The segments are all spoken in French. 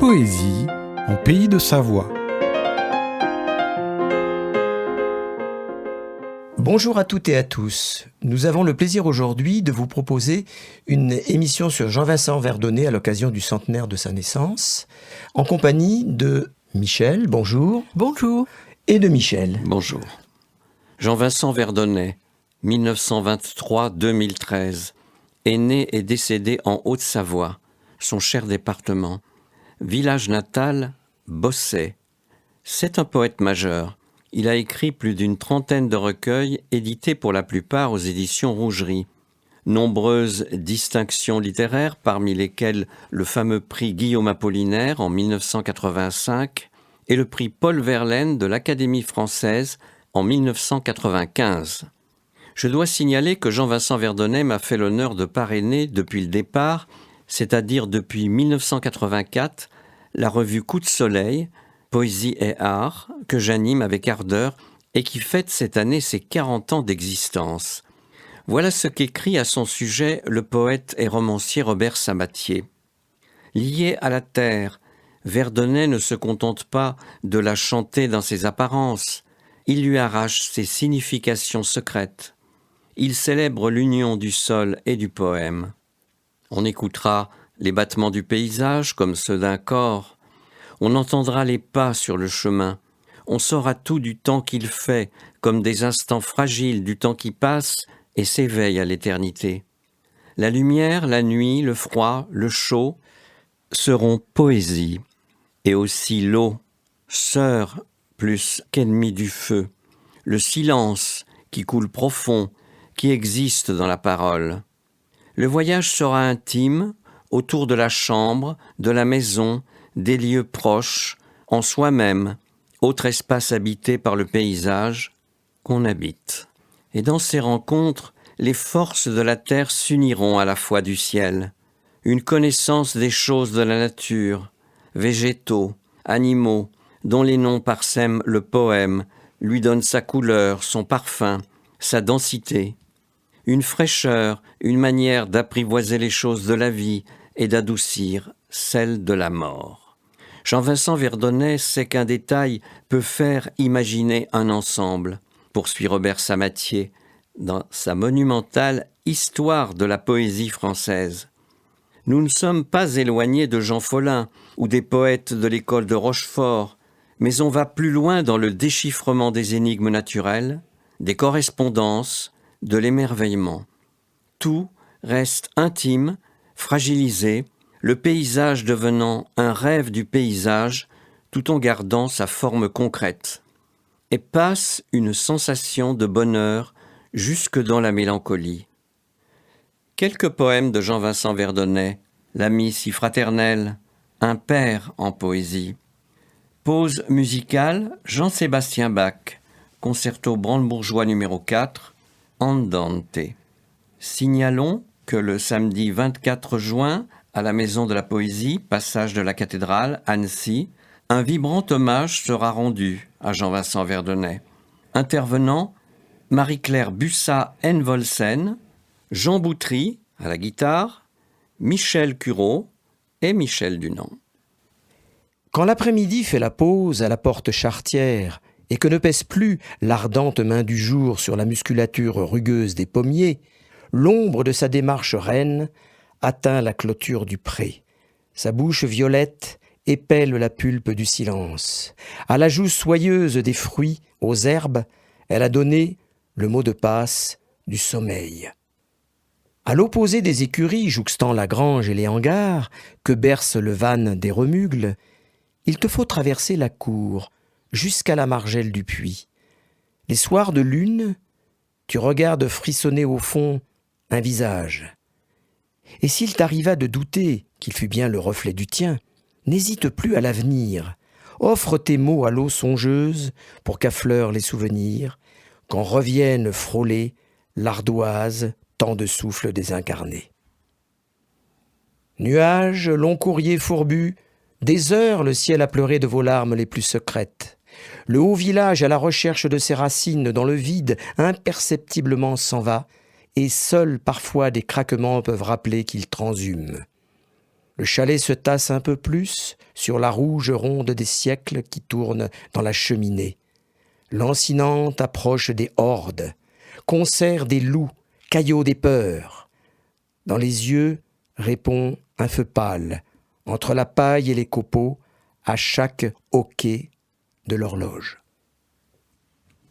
poésie en pays de Savoie. Bonjour à toutes et à tous. Nous avons le plaisir aujourd'hui de vous proposer une émission sur Jean-Vincent Verdonnet à l'occasion du centenaire de sa naissance, en compagnie de Michel, bonjour. Bonjour. Et de Michel. Bonjour. Jean-Vincent Verdonnet, 1923-2013, est né et décédé en Haute-Savoie, son cher département. Village natal, Bossey. C'est un poète majeur. Il a écrit plus d'une trentaine de recueils, édités pour la plupart aux éditions Rougerie. Nombreuses distinctions littéraires, parmi lesquelles le fameux prix Guillaume Apollinaire en 1985 et le prix Paul Verlaine de l'Académie française en 1995. Je dois signaler que Jean-Vincent Verdonnet m'a fait l'honneur de parrainer depuis le départ, c'est-à-dire depuis 1984, la revue Coup de Soleil, Poésie et Art, que j'anime avec ardeur et qui fête cette année ses 40 ans d'existence. Voilà ce qu'écrit à son sujet le poète et romancier Robert Sabatier. Lié à la terre, Verdonnet ne se contente pas de la chanter dans ses apparences, il lui arrache ses significations secrètes. Il célèbre l'union du sol et du poème. On écoutera les battements du paysage comme ceux d'un corps. On entendra les pas sur le chemin. On saura tout du temps qu'il fait, comme des instants fragiles du temps qui passe et s'éveille à l'éternité. La lumière, la nuit, le froid, le chaud seront poésie. Et aussi l'eau, sœur plus qu'ennemie du feu. Le silence qui coule profond, qui existe dans la parole. Le voyage sera intime, autour de la chambre, de la maison, des lieux proches, en soi-même, autre espace habité par le paysage qu'on habite. Et dans ces rencontres, les forces de la terre s'uniront à la fois du ciel. Une connaissance des choses de la nature, végétaux, animaux, dont les noms parsèment le poème, lui donnent sa couleur, son parfum, sa densité. Une fraîcheur, une manière d'apprivoiser les choses de la vie et d'adoucir celles de la mort. Jean-Vincent Verdonnet sait qu'un détail peut faire imaginer un ensemble, poursuit Robert Sabatier, dans sa monumentale Histoire de la poésie française. Nous ne sommes pas éloignés de Jean Follin ou des poètes de l'école de Rochefort, mais on va plus loin dans le déchiffrement des énigmes naturelles, des correspondances, de l'émerveillement. Tout reste intime, fragilisé, le paysage devenant un rêve du paysage tout en gardant sa forme concrète. Et passe une sensation de bonheur jusque dans la mélancolie. Quelques poèmes de Jean-Vincent Verdonnet, l'ami si fraternel, un père en poésie. Pause musicale, Jean-Sébastien Bach, concerto brandebourgeois numéro 4, Andante. Signalons que le samedi 24 juin, à la Maison de la Poésie, passage de la Cathédrale, Annecy, un vibrant hommage sera rendu à Jean-Vincent Verdonnet. Intervenant, Marie-Claire Bussat-Envolsen, Jean Boutry à la guitare, Michel Curot et Michel Dunant. Quand l'après-midi fait la pause à la porte charretière et que ne pèse plus l'ardente main du jour sur la musculature rugueuse des pommiers, l'ombre de sa démarche reine atteint la clôture du pré. Sa bouche violette épelle la pulpe du silence. À la joue soyeuse des fruits, aux herbes, elle a donné le mot de passe du sommeil. À l'opposé des écuries jouxtant la grange et les hangars que berce le van des remugles, il te faut traverser la cour jusqu'à la margelle du puits. Les soirs de lune, tu regardes frissonner au fond un visage. Et s'il t'arriva de douter qu'il fût bien le reflet du tien, n'hésite plus à l'avenir. Offre tes mots à l'eau songeuse pour qu'affleurent les souvenirs, quand revienne frôler l'ardoise tant de souffles désincarnés. Nuages, long courrier fourbu, des heures le ciel a pleuré de vos larmes les plus secrètes. Le haut village à la recherche de ses racines dans le vide imperceptiblement s'en va, et seuls parfois des craquements peuvent rappeler qu'il transhume. Le chalet se tasse un peu plus sur la rouge ronde des siècles qui tourne dans la cheminée. Lancinante approche des hordes, concert des loups, caillot des peurs. Dans les yeux répond un feu pâle, entre la paille et les copeaux, à chaque hoquet de l'horloge.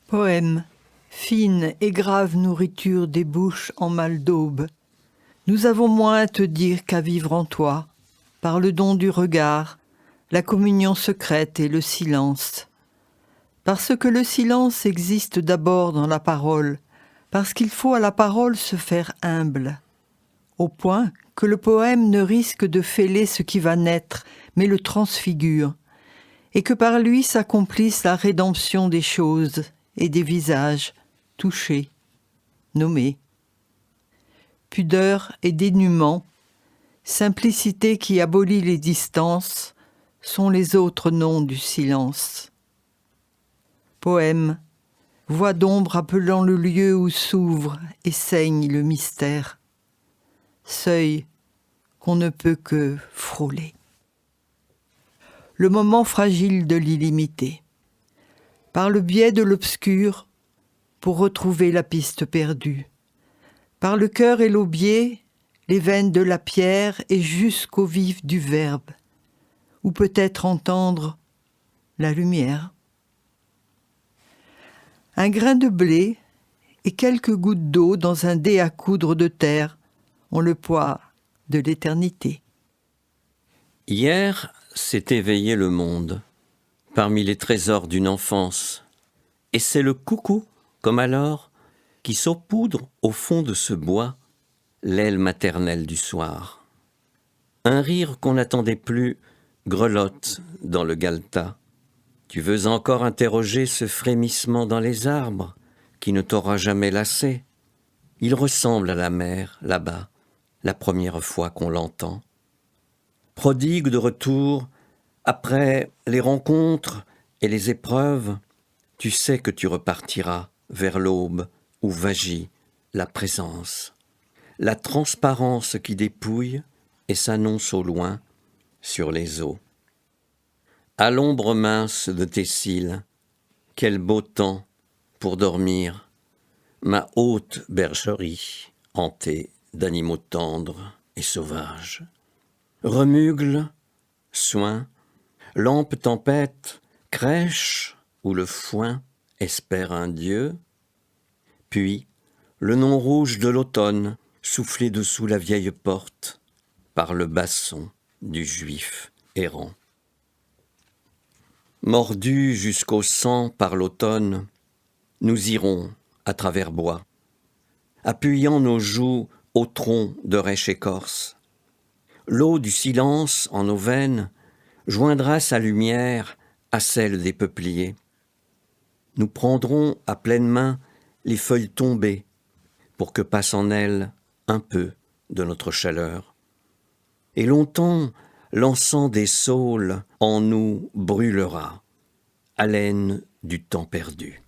Poème, fine et grave nourriture des bouches en mal d'aube. Nous avons moins à te dire qu'à vivre en toi, par le don du regard, la communion secrète et le silence. Parce que le silence existe d'abord dans la parole, parce qu'il faut à la parole se faire humble, au point que le poème ne risque de fêler ce qui va naître, mais le transfigure, et que par lui s'accomplisse la rédemption des choses et des visages touchés, nommés. Pudeur et dénuement, simplicité qui abolit les distances, sont les autres noms du silence. Poème, voix d'ombre appelant le lieu où s'ouvre et saigne le mystère. Seuil qu'on ne peut que frôler. Le moment fragile de l'illimité. Par le biais de l'obscur, pour retrouver la piste perdue. Par le cœur et l'aubier, les veines de la pierre et jusqu'au vif du verbe, ou peut-être entendre la lumière. Un grain de blé et quelques gouttes d'eau dans un dé à coudre de terre ont le poids de l'éternité. Hier s'est éveillé le monde, parmi les trésors d'une enfance, et c'est le coucou, comme alors, qui saupoudre au fond de ce bois l'aile maternelle du soir. Un rire qu'on n'attendait plus grelotte dans le galetas. Tu veux encore interroger ce frémissement dans les arbres qui ne t'aura jamais lassé. Il ressemble à la mer, là-bas, la première fois qu'on l'entend. Prodigue de retour, après les rencontres et les épreuves, tu sais que tu repartiras vers l'aube où vagit la présence. La transparence qui dépouille et s'annonce au loin sur les eaux. À l'ombre mince de tes cils, quel beau temps pour dormir, ma haute bergerie hantée d'animaux tendres et sauvages. Remugle, soin, lampe tempête, crèche où le foin espère un dieu, puis le nom rouge de l'automne soufflé dessous la vieille porte par le basson du juif errant. Mordus jusqu'au sang par l'automne, nous irons à travers bois, appuyant nos joues au tronc de rêche écorce. L'eau du silence en nos veines joindra sa lumière à celle des peupliers. Nous prendrons à pleine main les feuilles tombées pour que passe en elles un peu de notre chaleur. Et longtemps, l'encens des saules en nous brûlera, haleine du temps perdu.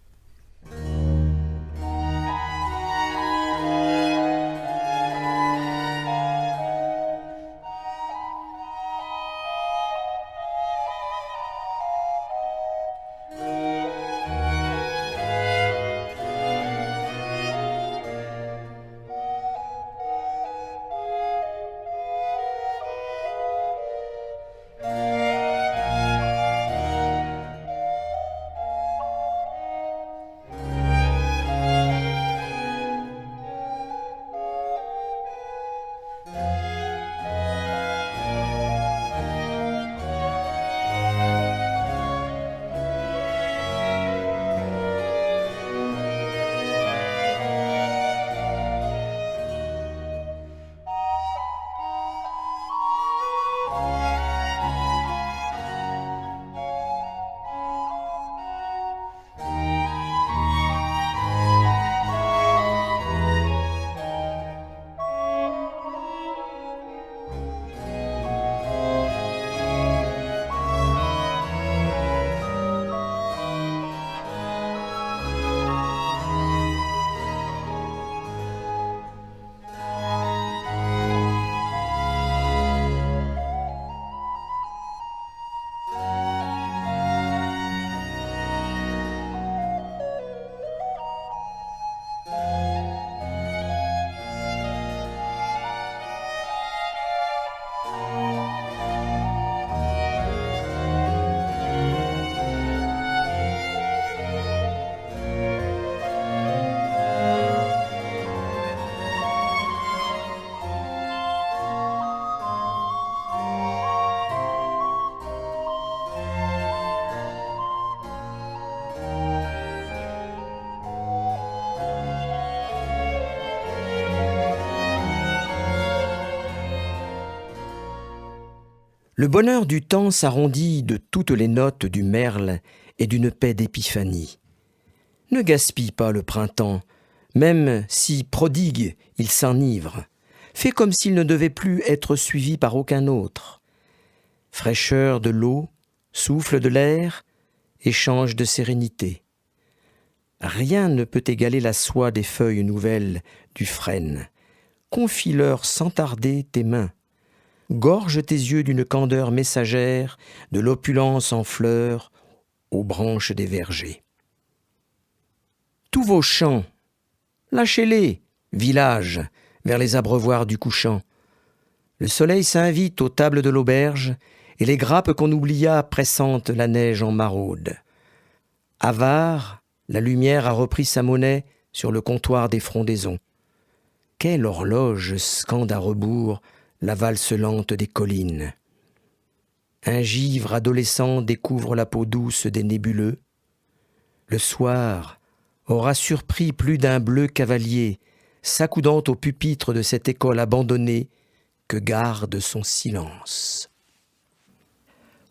Le bonheur du temps s'arrondit de toutes les notes du merle et d'une paix d'épiphanie. Ne gaspille pas le printemps, même si prodigue il s'enivre. Fais comme s'il ne devait plus être suivi par aucun autre. Fraîcheur de l'eau, souffle de l'air, échange de sérénité. Rien ne peut égaler la soie des feuilles nouvelles du frêne. Confie-leur sans tarder tes mains. Gorge tes yeux d'une candeur messagère, de l'opulence en fleurs, aux branches des vergers. Tous vos chants, lâchez-les, villages, vers les abreuvoirs du couchant. Le soleil s'invite aux tables de l'auberge, et les grappes qu'on oublia pressentent la neige en maraude. Avare, la lumière a repris sa monnaie sur le comptoir des frondaisons. Quelle horloge scande à rebours la valse lente des collines. Un givre adolescent découvre la peau douce des nébuleux. Le soir aura surpris plus d'un bleu cavalier, s'accoudant au pupitre de cette école abandonnée que garde son silence.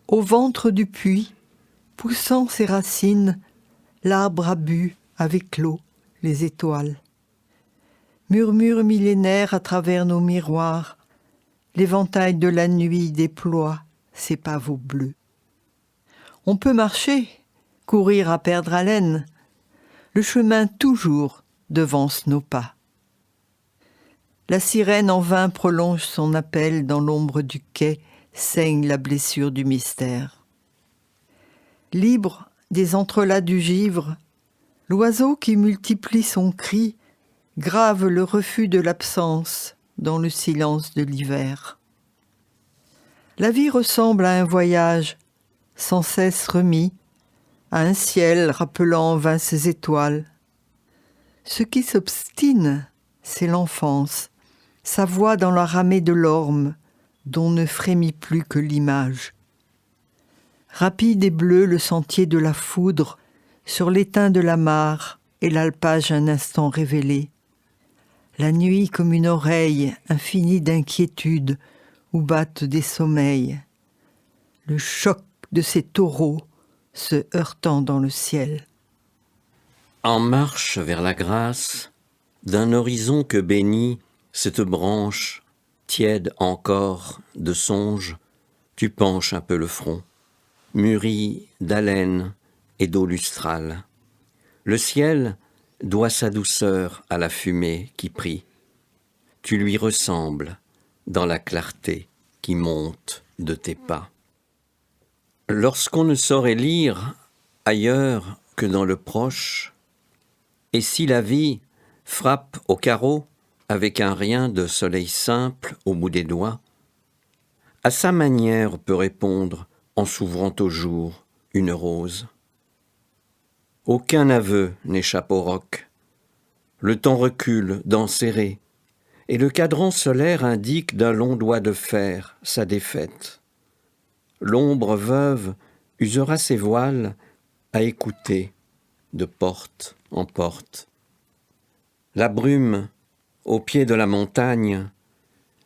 Au ventre du puits, poussant ses racines, l'arbre a bu avec l'eau les étoiles. Murmure millénaire à travers nos miroirs, l'éventail de la nuit déploie ses pavots bleus. On peut marcher, courir à perdre haleine, le chemin toujours devance nos pas. La sirène en vain prolonge son appel, dans l'ombre du quai saigne la blessure du mystère. Libre des entrelacs du givre, l'oiseau qui multiplie son cri grave le refus de l'absence dans le silence de l'hiver. La vie ressemble à un voyage sans cesse remis, à un ciel rappelant en vain ses étoiles. Ce qui s'obstine, c'est l'enfance, sa voix dans la ramée de l'orme, dont ne frémit plus que l'image. Rapide et bleu le sentier de la foudre, sur l'étain de la mare et l'alpage un instant révélé. La nuit comme une oreille infinie d'inquiétude où battent des sommeils. Le choc de ces taureaux se heurtant dans le ciel. En marche vers la grâce d'un horizon que bénit cette branche tiède encore de songe, tu penches un peu le front, mûri d'haleine et d'eau lustrale. Le ciel doit sa douceur à la fumée qui prie. Tu lui ressembles dans la clarté qui monte de tes pas. Lorsqu'on ne saurait lire ailleurs que dans le proche, et si la vie frappe au carreau avec un rien de soleil simple au bout des doigts, à sa manière peut répondre en s'ouvrant au jour une rose. Aucun aveu n'échappe au roc. Le temps recule, dents serrées, et le cadran solaire indique d'un long doigt de fer sa défaite. L'ombre veuve usera ses voiles à écouter de porte en porte. La brume, au pied de la montagne,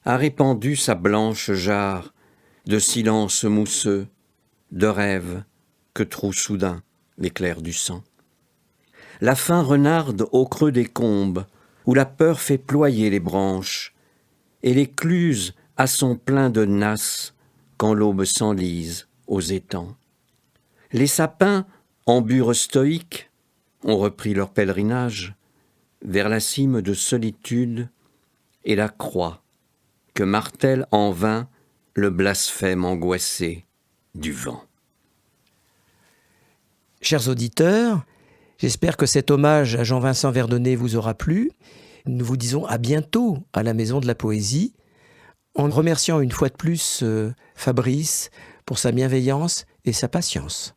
a répandu sa blanche jarre de silence mousseux, de rêve que troue soudain l'éclair du sang. La faim renarde au creux des combes, où la peur fait ployer les branches, et l'écluse a son plein de nasse quand l'aube s'enlise aux étangs. Les sapins, en bure stoïque, ont repris leur pèlerinage vers la cime de solitude et la croix que martèle en vain le blasphème angoissé du vent. Chers auditeurs, j'espère que cet hommage à Jean-Vincent Verdonnet vous aura plu. Nous vous disons à bientôt à la Maison de la Poésie, en remerciant une fois de plus Fabrice pour sa bienveillance et sa patience.